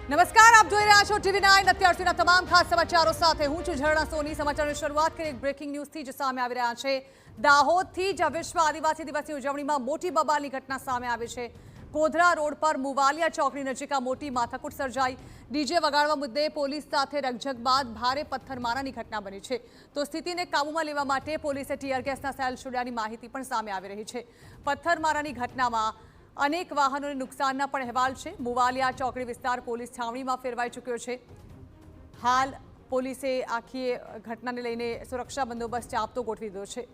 નમસ્કાર, આપ જોઈ રહ્યા છો TV9 અત્યાર સુધીના તમામ ખાસ સમાચારો સાથે હું છું ઝરણા સોની। સમાચારની શરૂઆત કરીએ એક બ્રેકિંગ ન્યૂઝથી જે સામે આવી રહ્યા છે। દાહોદથી જ વિશ્વ આદિવાસી દિવસની ઉજવણીમાં મોટી બબાલની ઘટના સામે આવી છે। ગોધરા રોડ પર મુવાલિયા ચોકડી નજીક આ મોટી માથાકૂટ સર્જાઈ। ડીજે વગાડવા મુદ્દે પોલીસ સાથે રકઝક બાદ ભારે પથ્થરમારાની ઘટના બની છે। તો સ્થિતિને કાબૂમાં લેવા માટે પોલીસે ટીયર ગેસના સેલ છોડ્યાની માહિતી પણ સામે આવી રહી છે। પથ્થરમારાની ઘટનામાં अनेक वाहनों ने नुकसानना पण अहेवाल छे। मुवालिया चौकड़ी विस्तार पोलीस छावणीमां फेरवाई चूक्यो छे। हाल पोलीसे आखी घटनाने लईने सुरक्षा बंदोबस्त चापतो गोठवी दीधो छे।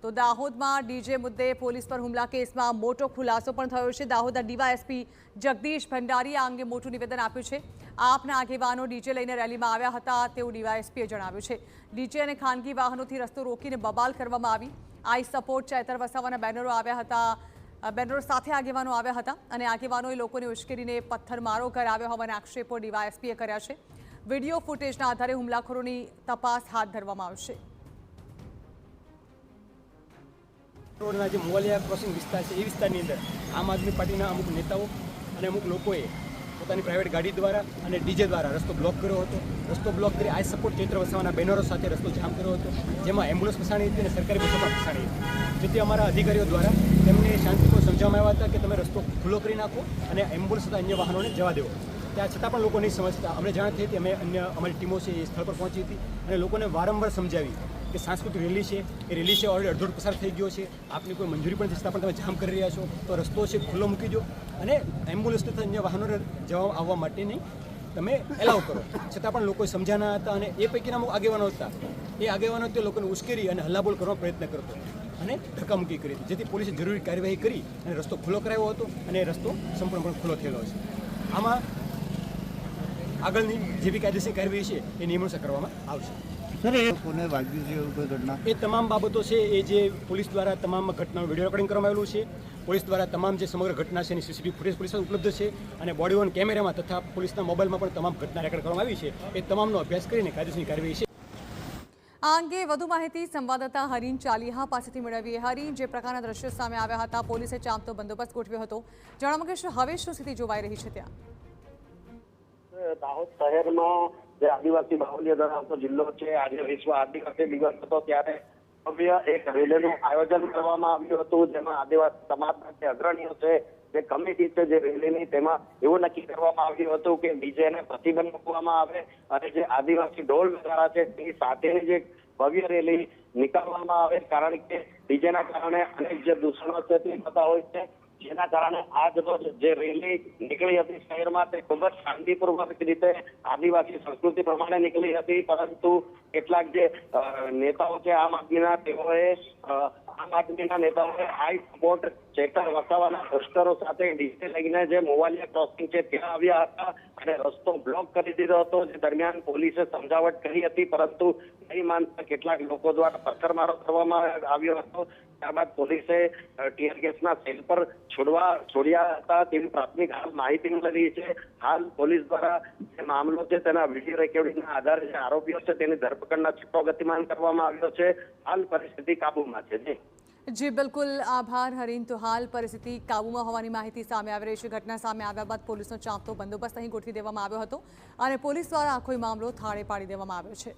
तो दाहोदमां डीजे मुद्दे पोलीस पर हुमला केसमां मोटो खुलासो पण थयो छे। दाहोदना डीवायएसपी जगदीश भंडारीए आ अंगे मोटुं निवेदन आप्युं छे। आपना આગેવાનો ડીજે લઈને રેલીમાં આવ્યા હતા તેવું ડીવાયએસપીએ જણાવ્યું છે। ડીજે અને ખાનગી વાહનોથી રસ્તો રોકીને બબાલ કરવામાં આવી। આઈ સપોર્ટ ચેતર વસાવાના બેનરો આવ્યા હતા। બેનરો સાથે આગેવાનો આવ્યા હતા અને આગેવાનોએ લોકોને ઉશ્કેરીને પથ્થરમારો કરાવ્યો હોવાના આક્ષેપો ડીવાયએસપીએ કર્યા છે। વિડીયો ફૂટેજના આધારે હુમલાખોરોની તપાસ હાથ ધરવામાં આવશે। રોડના જે મોવાલિયા ક્રોસિંગ વિસ્તાર છે એ વિસ્તારની અંદર આમ આદમી પાર્ટીના અમુક નેતાઓ અને અમુક લોકોએ પોતાની પ્રાઇવેટ ગાડી દ્વારા અને ડીજે દ્વારા રસ્તો બ્લોક કર્યો હતો। રસ્તો બ્લોક કરી આઈ સપોર્ટ ચૈત્ર વસાવાના બેનરો સાથે રસ્તો જામ કર્યો હતો, જેમાં એમ્બ્યુલન્સ ફસાણી હતી અને સરકારી બસો પણ ફસાણી હતી। જેથી અમારા અધિકારીઓ દ્વારા તેમને શાંતિપૂર્વક સમજાવવામાં આવ્યા હતા કે તમે રસ્તો ખુલ્લો કરી નાખો અને એમ્બ્યુલન્સ તથા અન્ય વાહનોને જવા દેવો। ત્યાં છતાં પણ લોકો નહીં સમજતા। અમને જાણ થઈ હતી, અમે અન્ય અમારી ટીમો છે એ સ્થળ પર પહોંચી હતી અને લોકોને વારંવાર સમજાવી કે સાંસ્કૃતિક રેલી છે, એ રેલી છે ઓલરેડી અડધો પસાર થઈ ગયો છે, આપની કોઈ મંજૂરી પણ છતાં પણ તમે જામ કરી રહ્યા છો, તો રસ્તો છે ખુલ્લો મૂકી દો અને એમ્બ્યુલન્સ તથા અન્ય વાહનોને જવા આવવા માટે નહીં તમે એલાવ કરો। છતાં પણ લોકો સમજ્યા ન હતા અને એ પૈકીના અમુક આગેવાનો હતા, એ આગેવાનો તે લોકોને ઉશ્કેરી અને હલ્લાબોલ કરવાનો પ્રયત્ન કરતો અને ધક્કામુક્કી કરી હતી, જેથી પોલીસે જરૂરી કાર્યવાહી કરી અને રસ્તો ખુલ્લો કરાવ્યો હતો અને એ રસ્તો સંપૂર્ણપણે ખુલ્લો થયેલો છે। આમાં આગળની જે બી કાયદેસર કાર્યવાહી છે એ નિયમોસર કરવામાં આવશે। એ તમામ બાબતો છે એ જે પોલીસ દ્વારા તમામ ઘટનાનું વિડીયો રેકોર્ડિંગ કરવામાં આવેલું છે। પોલીસ દ્વારા તમામ જે સમગ્ર ઘટના છે એની સીસીટીવી ફૂટેજ પોલીસ ઉપલબ્ધ છે અને બોડી ઓન કેમેરામાં તથા પોલીસના મોબાઈલમાં પણ તમામ ઘટના રેકોર્ડ કરવામાં આવી છે। એ તમામનો અભ્યાસ કરીને કાયદેસરની કાર્યવાહી છે। આ અંગે વધુ માહિતી સંવાદદાતા હરીન ચાલિયા પાસેથી મેળવીએ। હરીન, જે પ્રકારના દ્રશ્યો સામે આવ્યા હતા, પોલીસે ચાંપતો બંદોબસ્ત ગોઠવ્યો હતો, જણાવો કે હવે શું સ્થિતિ જોવાઈ રહી છે ત્યાં? દાહોદ શહેરમાં જે આદિવાસી બાહુલ્ય ધરાવતો જિલ્લો છે, આજે વિશ્વ આદિવાસી દિવસ હતો ત્યારે ભવ્ય એક રેલીનું આયોજન કરવામાં આવ્યું હતું, જેમાં આદિવાસી સમાજના જે અગ્રણીઓ છે, જે કમિટી છે જે રેલીની, તેમાં એવું નક્કી કરવામાં આવ્યું હતું કે ડીજેને પ્રતિબંધ મૂકવામાં આવે અને જે આદિવાસી ઢોલ નગારા છે તેની સાથેની જે ભવ્ય રેલી નીકળવામાં આવે, કારણ કે ડીજેના કારણે અનેક જે દૂષણો છે તે થતા હોય છે, જેના કારણે આજ રોજ જે રેલી નીકળી હતી શહેરમાં તે ખૂબ જ શાંતિપૂર્વક રીતે આદિવાસી સંસ્કૃતિ પ્રમાણે નીકળી હતી। પરંતુ કેટલાક જે નેતાઓ છે આમ આદમીના નેતાઓએ આઈ સપોર્ટ ચેતર વસાવાના પોસ્ટરો સાથે ડીજે લઈને જે મોવાલિયા ક્રોસિંગ છે ત્યાં આવ્યા હતા અને રસ્તો બ્લોક કરી દીધો હતો। જે દરમિયાન પોલીસે સમજાવટ કરી હતી, પરંતુ નહીં માનતા કેટલાક લોકો દ્વારા પથ્થરમારો કરવામાં આવ્યો હતો। ત્યારબાદ પોલીસે ટીયર ગેસના સેલ પર છોડ્યા હતા તેવી પ્રાથમિક હાલ માહિતી મળી રહી છે। હાલ પોલીસ દ્વારા જે મામલો છે તેના વિડીયો રેકોર્ડિંગના આધારે જે આરોપીઓ છે તેની ધરપકડના છૂટો ગતિમાન કરવામાં આવ્યો છે। હાલ પરિસ્થિતિ કાબૂમાં છે। જી બિલકુલ, આભાર હરીન। તો હાલ પરિસ્થિતિ કાબૂમાં હોવાની માહિતી સામે આવી રહી છે। ઘટના સામે આવ્યા બાદ પોલીસનો ચાંપતો બંદોબસ્ત અહીં ગોઠવી દેવામાં આવ્યો હતો અને પોલીસ દ્વારા આખો મામલો થાળે પાડી દેવામાં આવ્યો છે।